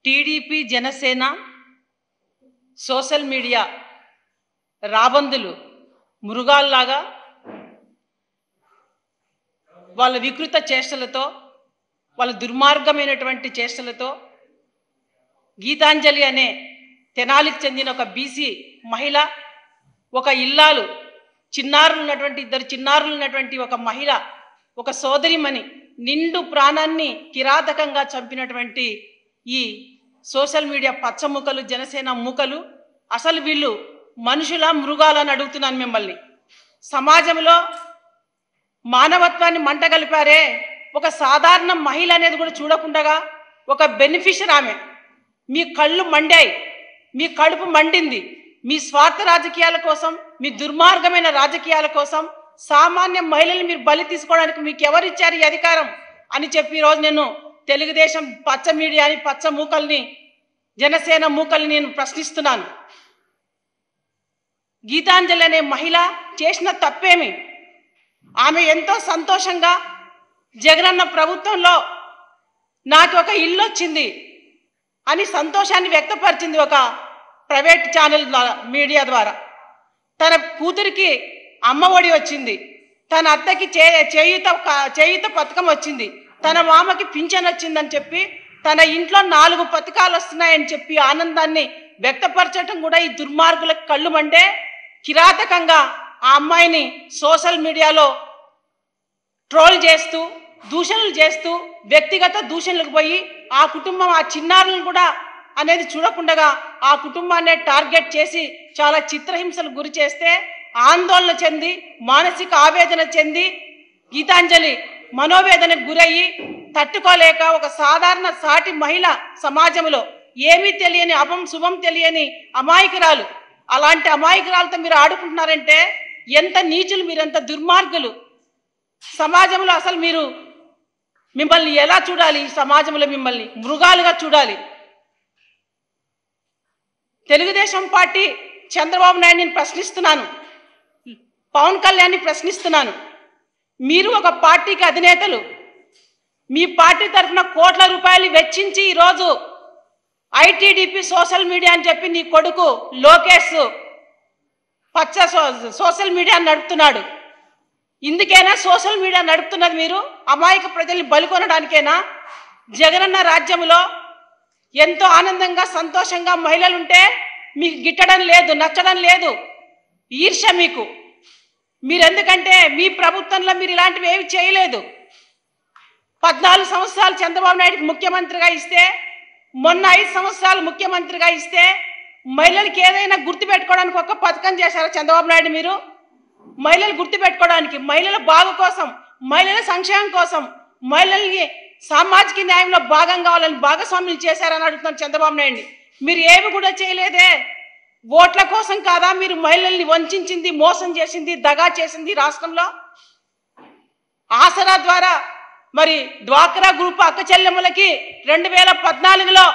TDP Janasena social media రాబందులు మృగాల్లాగా వాళ్ళ వికృత చేష్టలతో వాళ్ళ దుర్మార్గమైనటువంటి చేష్టలతో గీతాంజలి అనే తెనాలికి చెందిన ఒక బీసీ మహిళ, ఒక ఇల్లాలు, ఇద్దరు చిన్నారులు ఉన్నటువంటి ఒక మహిళ, ఒక సోదరిమణి నిండు ప్రాణాన్ని కిరాతకంగా చంపినటువంటి ఈ సోషల్ మీడియా పచ్చముఖలు, జనసేన మూకలు అసలు వీళ్ళు మనుషుల మృగాలని అడుగుతున్నాను మిమ్మల్ని. సమాజంలో మానవత్వాన్ని మంటగలిపారే, ఒక సాధారణ మహిళ అనేది కూడా చూడకుండా ఒక బెనిఫిషియర్ ఆమె. మీ కళ్ళు మండాయి, మీ కడుపు మండింది. మీ స్వార్థ రాజకీయాల కోసం, మీ దుర్మార్గమైన రాజకీయాల కోసం సామాన్య మహిళలు మీరు బలి తీసుకోవడానికి మీకు ఎవరిచ్చారు ఈ అధికారం అని చెప్పి ఈరోజు నేను తెలుగుదేశం పచ్చ మీడియాని, పచ్చ మూకల్ని, జనసేన మూకల్ని నేను ప్రశ్నిస్తున్నాను. గీతాంజలి అనే మహిళ చేసిన తప్పేమి? ఆమె ఎంతో సంతోషంగా జగనన్న ప్రభుత్వంలో నాకు ఒక ఇల్లు వచ్చింది అని సంతోషాన్ని వ్యక్తపరిచింది ఒక ప్రైవేట్ ఛానల్ మీడియా ద్వారా. తన కూతురికి అమ్మఒడి వచ్చింది, తన అత్తకి చేయూత పథకం వచ్చింది, తన మామకి పింఛన్ వచ్చిందని చెప్పి తన ఇంట్లో 4 పథకాలు వస్తున్నాయని చెప్పి ఆనందాన్ని వ్యక్తపరచడం కూడా ఈ దుర్మార్గులకు కళ్ళు మండే కిరాతకంగా ఆ అమ్మాయిని సోషల్ మీడియాలో ట్రోల్ చేస్తూ, దూషణలు చేస్తూ, వ్యక్తిగత దూషణలకు పోయి ఆ కుటుంబం, ఆ చిన్నారులను కూడా అనేది చూడకుండా ఆ కుటుంబాన్ని టార్గెట్ చేసి చాలా చిత్రహింసలు గురి చేస్తే ఆందోళన చెంది, మానసిక ఆవేదన చెంది గీతాంజలి మనోవేదనకు గురయ్యి తట్టుకోలేక ఒక సాధారణ సాటి మహిళ సమాజంలో ఏమీ తెలియని, అభం శుభం తెలియని అమాయకురాలు, అలాంటి అమాయకురాలతో మీరు ఆడుకుంటున్నారంటే ఎంత నీచులు, మీరు ఎంత దుర్మార్గులు. సమాజంలో అసలు మిమ్మల్ని ఎలా చూడాలి? ఈ సమాజంలో మిమ్మల్ని మృగాలుగా చూడాలి. తెలుగుదేశం పార్టీ చంద్రబాబు నాయుడిని ప్రశ్నిస్తున్నాను, పవన్ కళ్యాణ్ని ప్రశ్నిస్తున్నాను. మీరు ఒక పార్టీకి అధినేతలు, మీ పార్టీ తరఫున కోట్ల రూపాయలు వెచ్చించి ఈరోజు ఐటీడీపీ సోషల్ మీడియా అని చెప్పి నీ కొడుకు లోకేష్ పచ్చ సోషల్ మీడియా నడుపుతున్నాడు. ఇందుకేనా సోషల్ మీడియా నడుపుతున్నది? మీరు అమాయక ప్రజల్ని బలికొనడానికేనా? జగనన్న రాజ్యంలో ఎంతో ఆనందంగా, సంతోషంగా మహిళలుంటే మీకు గిట్టడం లేదు, నచ్చడం లేదు, ఈర్ష్య మీకు. మీరెందుకంటే మీ ప్రభుత్వంలో మీరు ఇలాంటివి ఏమి చేయలేదు. 14 సంవత్సరాలు చంద్రబాబు నాయుడికి ముఖ్యమంత్రిగా ఇస్తే, మొన్న 5 సంవత్సరాలు ముఖ్యమంత్రిగా ఇస్తే మహిళలకి ఏదైనా గుర్తుపెట్టుకోవడానికి ఒక పథకం చేశారా చంద్రబాబు నాయుడు? మీరు మహిళలు గుర్తుపెట్టుకోవడానికి, మహిళల బాగు కోసం, మహిళల సంక్షేమం కోసం, మహిళల్ని సామాజిక న్యాయంలో భాగం కావాలని భాగస్వామ్యులు చేశారని అడుగుతున్నాను చంద్రబాబు నాయుడిని. మీరు ఏమి కూడా చేయలేదే. ఓట్ల కోసం కాదా మీరు మహిళల్ని వంచింది, మోసం చేసింది, దగా చేసింది? రాష్ట్రంలో ఆసరా ద్వారా మరి డ్వాక్రా గ్రూప్ అక్క చెల్లెమ్మలకి 2014లో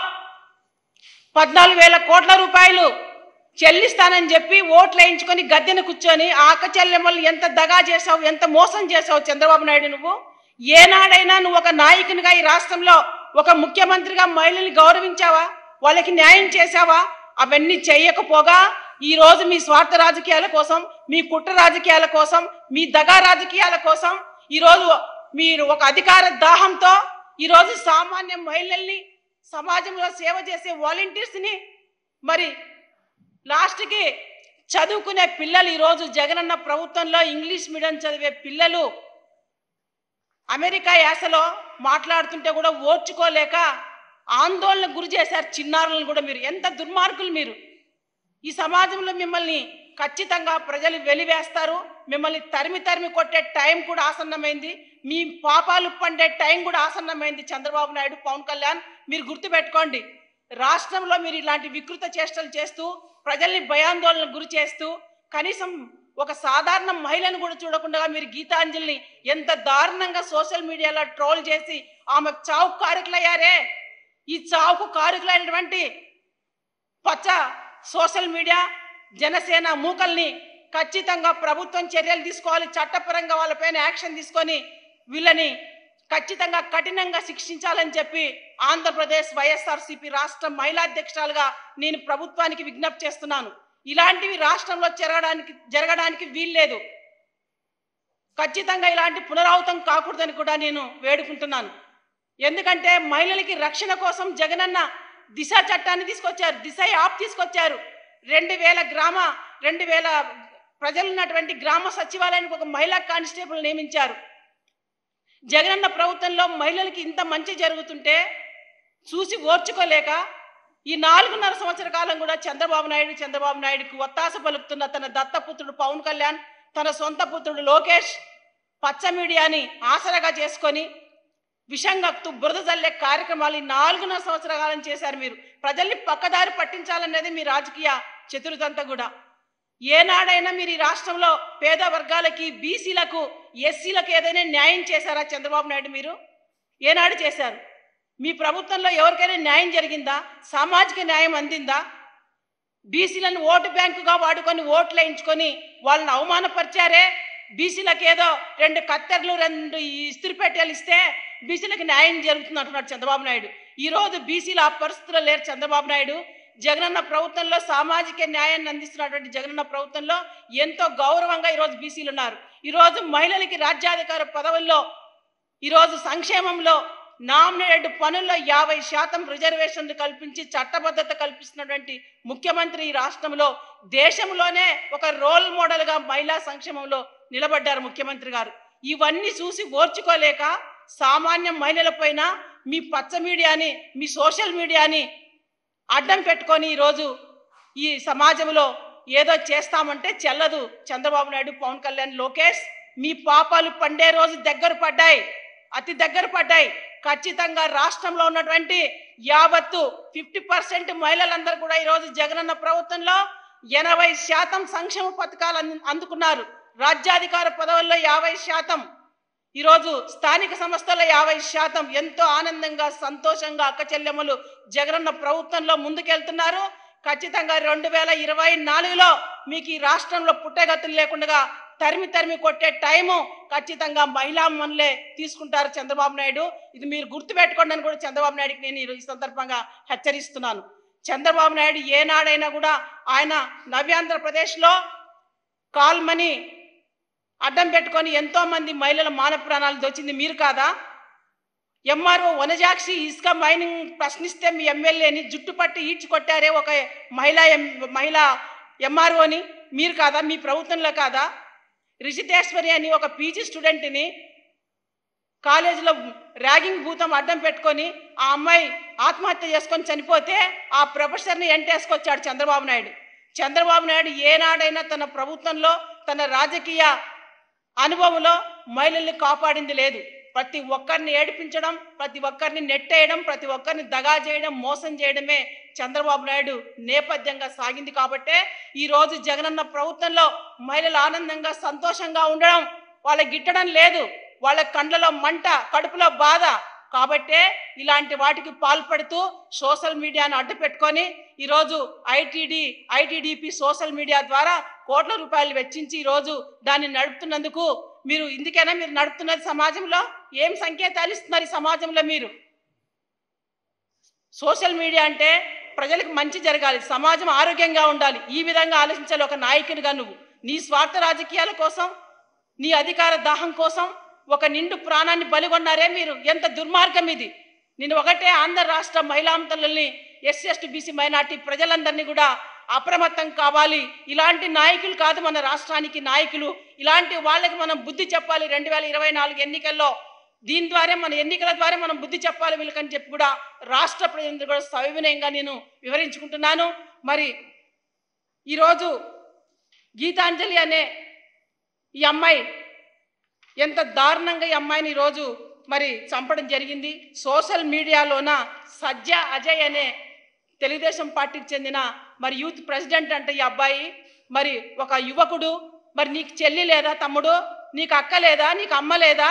14,000 కోట్ల రూపాయలు చెల్లిస్తానని చెప్పి ఓట్లు వేయించుకొని గద్దెన కూర్చొని ఆ అక్క చెల్లెమ్మలు ఎంత దగా చేసావు, ఎంత మోసం చేసావు చంద్రబాబు నాయుడు నువ్వు? ఏనాడైనా నువ్వు ఒక నాయకునిగా ఈ రాష్ట్రంలో, ఒక ముఖ్యమంత్రిగా మహిళల్ని గౌరవించావా? వాళ్ళకి న్యాయం చేశావా? అవన్నీ చేయకపోగా ఈరోజు మీ స్వార్థ రాజకీయాల కోసం, మీ కుట్ర రాజకీయాల కోసం, మీ దగా రాజకీయాల కోసం ఈరోజు మీరు ఒక అధికార దాహంతో ఈరోజు సామాన్య మహిళల్ని, సమాజంలో సేవ చేసే వాలంటీర్స్ని, మరి లాస్ట్కి చదువుకునే పిల్లలు, ఈరోజు జగనన్న ప్రభుత్వంలో ఇంగ్లీష్ మీడియం చదివే పిల్లలు అమెరికా యాసలో మాట్లాడుతుంటే కూడా ఓర్చుకోలేక ఆందోళనకు గురి చేశారు చిన్నారులను కూడా. మీరు ఎంత దుర్మార్గులు మీరు! ఈ సమాజంలో మిమ్మల్ని ఖచ్చితంగా ప్రజలు వెలివేస్తారు. మిమ్మల్ని తరిమి కొట్టే టైం కూడా ఆసన్నమైంది. మీ పాపాలు పండే టైం కూడా ఆసన్నమైంది. చంద్రబాబు నాయుడు, పవన్ కళ్యాణ్, మీరు గుర్తుపెట్టుకోండి. రాష్ట్రంలో మీరు ఇలాంటి వికృత చేష్టలు చేస్తూ, ప్రజల్ని భయాందోళనకు గురి చేస్తూ, కనీసం ఒక సాధారణ మహిళను కూడా చూడకుండా మీరు గీతాంజలిని ఎంత దారుణంగా సోషల్ మీడియాలో ట్రోల్ చేసి ఆమె చావుకు కారకులయ్యారే. ఈ చావుకు కారకులైనటువంటి పచ్చ సోషల్ మీడియా, జనసేన మూకల్ని ఖచ్చితంగా ప్రభుత్వం చర్యలు తీసుకోవాలి. చట్టపరంగా వాళ్ళపైన యాక్షన్ తీసుకొని వీళ్ళని ఖచ్చితంగా కఠినంగా శిక్షించాలని చెప్పి ఆంధ్రప్రదేశ్ వైఎస్ఆర్సీపీ రాష్ట్ర మహిళా అధ్యక్షురాలుగా నేను ప్రభుత్వానికి విజ్ఞప్తి చేస్తున్నాను. ఇలాంటివి రాష్ట్రంలో జరగడానికి వీల్లేదు. ఖచ్చితంగా ఇలాంటి పునరావృతం కాకూడదని కూడా నేను వేడుకుంటున్నాను. ఎందుకంటే మహిళలకి రక్షణ కోసం జగనన్న దిశ చట్టాన్ని తీసుకొచ్చారు, దిశ యాప్ తీసుకొచ్చారు. 2000 ప్రజలు ఉన్నటువంటి గ్రామ సచివాలయానికి ఒక మహిళా కానిస్టేబుల్ నియమించారు. జగనన్న ప్రభుత్వంలో మహిళలకి ఇంత మంచి జరుగుతుంటే చూసి ఓర్చుకోలేక ఈ 4.5 సంవత్సర కాలం కూడా చంద్రబాబు నాయుడుకి ఒత్తాస పలుకుతున్న తన దత్తపుత్రుడు పవన్ కళ్యాణ్, తన సొంత పుత్రుడు లోకేష్ పచ్చ మీడియాని ఆసరాగా చేసుకొని విషంగక్తు బురద జల్లే కార్యక్రమాలు 4.5 సంవత్సరాల కాలం చేశారు. మీరు ప్రజల్ని పక్కదారి పట్టించాలనేది మీ రాజకీయ చతురతంతా కూడా. ఏనాడైనా మీరు ఈ రాష్ట్రంలో పేద వర్గాలకి, బీసీలకు, ఎస్సీలకు ఏదైనా న్యాయం చేశారా చంద్రబాబు నాయుడు? మీరు ఏనాడు చేశారు? మీ ప్రభుత్వంలో ఎవరికైనా న్యాయం జరిగిందా? సామాజిక న్యాయం అందిందా? బీసీలను ఓటు బ్యాంకుగా వాడుకొని ఓట్లు వేయించుకొని వాళ్ళని అవమానపరిచారే. బీసీలకు ఏదో 2 కత్తెరలు 2 ఇస్త్రీపెట్టెలు ఇస్తే బీసీలకు న్యాయం జరుగుతుంది అంటున్నాడు చంద్రబాబు నాయుడు. ఈరోజు బీసీలు ఆ పరిస్థితుల్లో లేరు చంద్రబాబు నాయుడు. జగనన్న ప్రభుత్వంలో సామాజిక న్యాయాన్ని అందిస్తున్నటువంటి జగనన్న ప్రభుత్వంలో ఎంతో గౌరవంగా ఈరోజు బీసీలు ఉన్నారు. ఈరోజు మహిళలకి రాజ్యాధికార పదవుల్లో, ఈరోజు సంక్షేమంలో, నామినేటెడ్ పనుల్లో 50% రిజర్వేషన్లు కల్పించి చట్టబద్ధత కల్పిస్తున్నటువంటి ముఖ్యమంత్రి ఈ రాష్ట్రంలో దేశంలోనే ఒక రోల్ మోడల్గా మహిళా సంక్షేమంలో నిలబడ్డారు ముఖ్యమంత్రి గారు. ఇవన్నీ చూసి ఓర్చుకోలేక సామాన్య మహిళలపైన మీ పచ్చ మీడియాని, మీ సోషల్ మీడియాని అడ్డం పెట్టుకొని ఈరోజు ఈ సమాజంలో ఏదో చేస్తామంటే చెల్లదు. చంద్రబాబు నాయుడు, పవన్ కళ్యాణ్, లోకేష్ మీ పాపాలు పండే రోజు దగ్గర పడ్డాయి, అతి దగ్గర పడ్డాయి. ఖచ్చితంగా రాష్ట్రంలో ఉన్నటువంటి యావత్తు 50% మహిళలందరూ కూడా ఈరోజు జగనన్న ప్రభుత్వంలో 80% సంక్షేమ పథకాలు అందుకున్నారు. రాజ్యాధికార పదవుల్లో 50%, ఈరోజు స్థానిక సంస్థల్లో 50%. ఎంతో ఆనందంగా, సంతోషంగా అక్క చెల్లెమ్మలు జగనన్న ప్రభుత్వంలో ముందుకెళ్తున్నారు. ఖచ్చితంగా 2024లో మీకు ఈ రాష్ట్రంలో పుట్టగతులు లేకుండా తరిమి కొట్టే టైము ఖచ్చితంగా మహిళా మనులే తీసుకుంటారు చంద్రబాబు నాయుడు. ఇది మీరు గుర్తుపెట్టుకోండి అని కూడా చంద్రబాబు నాయుడుకి నేను ఈ సందర్భంగా హెచ్చరిస్తున్నాను. చంద్రబాబు నాయుడు ఏనాడైనా కూడా ఆయన నవ్యాంధ్రప్రదేశ్లో కాల్మని అడ్డం పెట్టుకొని ఎంతో మంది మహిళల మాన ప్రాణాలు దోచింది మీరు కాదా? ఎంఆర్ఓ వనజాక్షి ఇసుక మైనింగ్ ప్రశ్నిస్తే మీ ఎమ్మెల్యేని జుట్టు పట్టి ఈడ్చుకొట్టారే ఒక మహిళా ఎంఆర్ఓని మీరు కాదా? మీ ప్రభుత్వంలో కాదా? రిషితేశ్వరి అని ఒక పీజీ స్టూడెంట్ని కాలేజీలో ర్యాగింగ్ భూతం అడ్డం పెట్టుకొని ఆ అమ్మాయి ఆత్మహత్య చేసుకొని చనిపోతే ఆ ప్రొఫెసర్ని ఎంటేసుకొచ్చాడు చంద్రబాబు నాయుడు. చంద్రబాబు నాయుడు ఏనాడైనా తన ప్రభుత్వంలో, తన రాజకీయ అనుభవంలో మహిళల్ని కాపాడింది లేదు. ప్రతి ఒక్కరిని ఏడిపించడం, ప్రతి ఒక్కరిని నెట్టేయడం, ప్రతి ఒక్కరిని దగా చేయడం, మోసం చేయడమే చంద్రబాబు నాయుడు నేపథ్యంగా సాగింది. కాబట్టే ఈరోజు జగనన్న ప్రభుత్వంలో మహిళలు ఆనందంగా, సంతోషంగా ఉండడం వాళ్ళకి గిట్టడం లేదు. వాళ్ళ కండ్లలో మంట, కడుపులో బాధ. కాబట్టే ఇలాంటి వాటికి పాల్పడుతూ సోషల్ మీడియాను అడ్డు పెట్టుకొని ఈరోజు ఐటీడీపీ సోషల్ మీడియా ద్వారా కోట్ల రూపాయలు వెచ్చించి ఈరోజు దాన్ని నడుపుతున్నందుకు మీరు ఇందుకైనా మీరు నడుపుతున్నది సమాజంలో ఏం సంకేతాలు ఇస్తున్నారు? ఈ సమాజంలో మీరు సోషల్ మీడియా అంటే ప్రజలకు మంచి జరగాలి, సమాజం ఆరోగ్యంగా ఉండాలి, ఈ విధంగా ఆలోచించాలి ఒక నాయకునిగా. నువ్వు నీ స్వార్థ రాజకీయాల కోసం, నీ అధికార దాహం కోసం ఒక నిండు ప్రాణాన్ని బలిగొన్నారే మీరు. ఎంత దుర్మార్గం ఇది! నేను ఒకటే ఆంధ్ర రాష్ట్ర మహిళాంతలని, ఎస్సీ ఎస్టీ బీసీ మైనార్టీ ప్రజలందరినీ కూడా అప్రమత్తం కావాలి. ఇలాంటి నాయకులు కాదు మన రాష్ట్రానికి నాయకులు. ఇలాంటి వాళ్ళకి మనం బుద్ధి చెప్పాలి 2024 ఎన్నికల్లో. దీని ద్వారా మన ఎన్నికల ద్వారా మనం బుద్ధి చెప్పాలి వీళ్ళకని చెప్పి కూడా రాష్ట్ర ప్రజలందరూ కూడా సవినయంగా నేను వివరించుకుంటున్నాను. మరి ఈరోజు గీతాంజలి అనే ఈ అమ్మాయి ఎంత దారుణంగా ఈ అమ్మాయిని ఈరోజు మరి చంపడం జరిగింది. సోషల్ మీడియాలోన సజ్జ అజయ్ అనే తెలుగుదేశం పార్టీకి చెందిన మరి యూత్ ప్రెసిడెంట్ అంటే ఈ అబ్బాయి, మరి ఒక యువకుడు, మరి నీకు చెల్లి లేదా తమ్ముడు, నీకు అక్క లేదా, నీకు అమ్మ లేదా?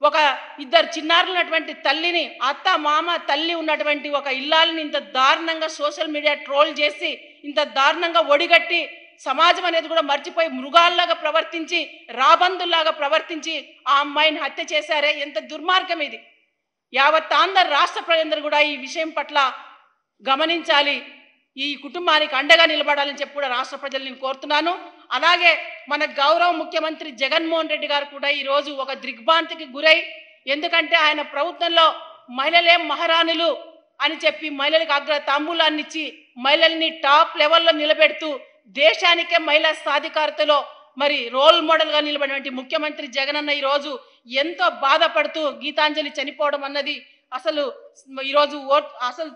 ఒక 2 చిన్నారులు ఉన్నటువంటి తల్లిని, అత్త మామ తల్లి ఉన్నటువంటి ఒక ఇల్లాలని ఇంత దారుణంగా సోషల్ మీడియా ట్రోల్ చేసి, ఇంత దారుణంగా ఒడిగట్టి సమాజం అనేది కూడా మర్చిపోయి మృగాల్లాగా ప్రవర్తించి రాబందుల్లాగా ప్రవర్తించి ఆ అమ్మాయిని హత్య చేశారే, ఎంత దుర్మార్గం ఇది. యావత్ ఆంధ్ర రాష్ట్ర ప్రజలందరూ కూడా ఈ విషయం పట్ల గమనించాలి, ఈ కుటుంబానికి అండగా నిలబడాలని చెప్పి కూడా రాష్ట్ర ప్రజలు నేను కోరుతున్నాను. అలాగే మన గౌరవ ముఖ్యమంత్రి జగన్మోహన్ రెడ్డి గారు కూడా ఈరోజు ఒక దిగ్భ్రాంతికి గురై, ఎందుకంటే ఆయన ప్రభుత్వంలో మహిళలే మహారాణులు అని చెప్పి మహిళలకు అగ్ర తాంబూలాన్ని ఇచ్చి మహిళల్ని టాప్ లెవెల్లో నిలబెడుతూ దేశానికే మహిళా సాధికారతలో మరి రోల్ మోడల్గా నిలబడినటువంటి ముఖ్యమంత్రి జగనన్న ఈరోజు ఎంతో బాధపడుతూ గీతాంజలి చనిపోవడం అన్నది అసలు ఈరోజు అసలు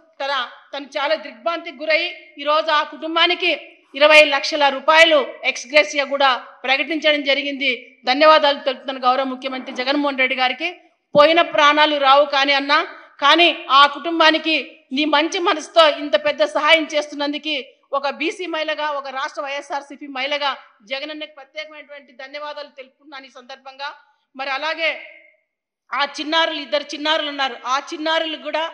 తను చాలా దిగ్భ్రాంతికి గురై ఈరోజు ఆ కుటుంబానికి 20 లక్షల రూపాయలు ఎక్స్గ్రేసియా కూడా ప్రకటించడం జరిగింది. ధన్యవాదాలు తెలుపుతున్నాను గౌరవ ముఖ్యమంత్రి జగన్మోహన్ రెడ్డి గారికి. పోయిన ప్రాణాలు రావు కానీ ఆ కుటుంబానికి నీ మంచి మనసుతో ఇంత పెద్ద సహాయం చేస్తున్నందుకు ఒక బీసీ మహిళగా, ఒక రాష్ట్ర వైఎస్ఆర్సీపీ మహిళగా జగనన్నకి ప్రత్యేకమైనటువంటి ధన్యవాదాలు తెలుపుతున్నాను ఈ సందర్భంగా. మరి అలాగే ఆ చిన్నారులు, 2 చిన్నారులు ఉన్నారు, ఆ చిన్నారులు కూడా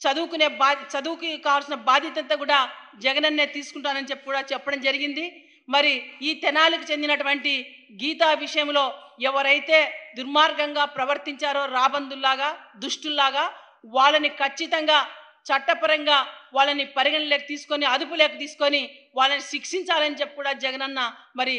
చదువుకి కావాల్సిన బాధ్యత అంతా కూడా జగనన్నే తీసుకుంటానని చెప్పి కూడా చెప్పడం జరిగింది. మరి ఈ తెనాలికి చెందినటువంటి గీతా విషయంలో ఎవరైతే దుర్మార్గంగా ప్రవర్తించారో రాబందుల్లాగా, దుష్టుల్లాగా, వాళ్ళని ఖచ్చితంగా చట్టపరంగా వాళ్ళని పరిగణలోకి తీసుకొని, అదుపులోకి తీసుకొని వాళ్ళని శిక్షించాలని చెప్పి కూడా జగనన్న మరి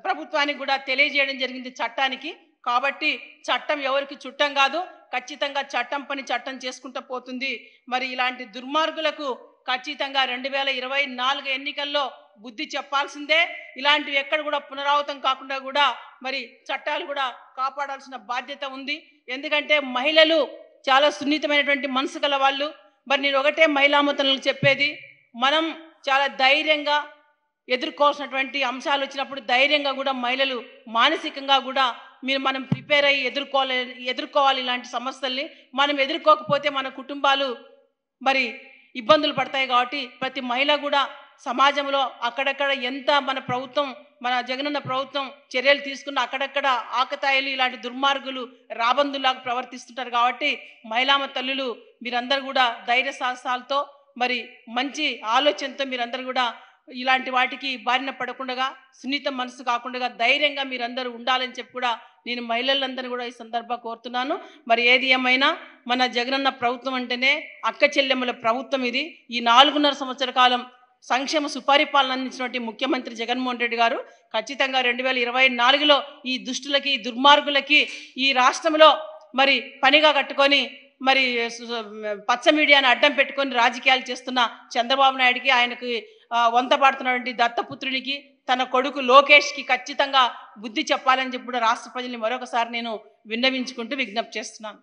ప్రభుత్వానికి కూడా తెలియజేయడం జరిగింది, చట్టానికి. కాబట్టి చట్టం ఎవరికి చుట్టం కాదు, ఖచ్చితంగా చట్టం పని చట్టం చేసుకుంటూ పోతుంది. మరి ఇలాంటి దుర్మార్గులకు ఖచ్చితంగా 2024 ఎన్నికల్లో బుద్ధి చెప్పాల్సిందే. ఇలాంటివి ఎక్కడ కూడా పునరావృతం కాకుండా కూడా మరి చట్టాలు కూడా కాపాడాల్సిన బాధ్యత ఉంది. ఎందుకంటే మహిళలు చాలా సున్నితమైనటువంటి మనసు గల వాళ్ళు. మరి నేను ఒకటే మహిళామతలకు చెప్పేది, మనం చాలా ధైర్యంగా ఎదుర్కోవాల్సినటువంటి అంశాలు వచ్చినప్పుడు ధైర్యంగా కూడా మహిళలు మానసికంగా కూడా మనం ప్రిపేర్ అయ్యి ఎదుర్కోవాలి ఇలాంటి సమస్యల్ని. మనం ఎదుర్కోకపోతే మన కుటుంబాలు మరి ఇబ్బందులు పడతాయి. కాబట్టి ప్రతి మహిళ కూడా సమాజంలో అక్కడక్కడ ఎంత మన జగనన్న ప్రభుత్వం చర్యలు తీసుకున్న అక్కడక్కడ ఆకతాయిలు, ఇలాంటి దుర్మార్గులు రాబందులాగా ప్రవర్తిస్తుంటారు. కాబట్టి మహిళామ తల్లులు మీరందరూ కూడా ధైర్య సాహసాలతో మరి మంచి ఆలోచనతో మీరందరూ కూడా ఇలాంటి వాటికి బారిన పడకుండా, సున్నిత మనసు కాకుండా ధైర్యంగా మీరందరూ ఉండాలని చెప్పి కూడా నేను మహిళలందరూ కూడా ఈ సందర్భంగా కోరుతున్నాను. మరి ఏది ఏమైనా మన జగనన్న ప్రభుత్వం అంటేనే అక్క చెల్లెమ్మల ప్రభుత్వం ఇది. ఈ 4.5 సంవత్సర కాలం సంక్షేమ సుపరిపాలన అందించినటువంటి ముఖ్యమంత్రి జగన్మోహన్ రెడ్డి గారు ఖచ్చితంగా 2024లో ఈ దుష్టులకి, దుర్మార్గులకి ఈ రాష్ట్రంలో మరి పనిగా కట్టుకొని మరి పచ్చ మీడియాను అడ్డం పెట్టుకొని రాజకీయాలు చేస్తున్న చంద్రబాబు నాయుడికి, ఆయనకి వంతపాడుతున్నటువంటి దత్తపుత్రునికి, తన కొడుకు లోకేష్కి ఖచ్చితంగా బుద్ధి చెప్పాలని చెప్పి రాష్ట్ర ప్రజల్ని మరొకసారి నేను విన్నవించుకుంటూ విజ్ఞప్తి చేస్తున్నాను.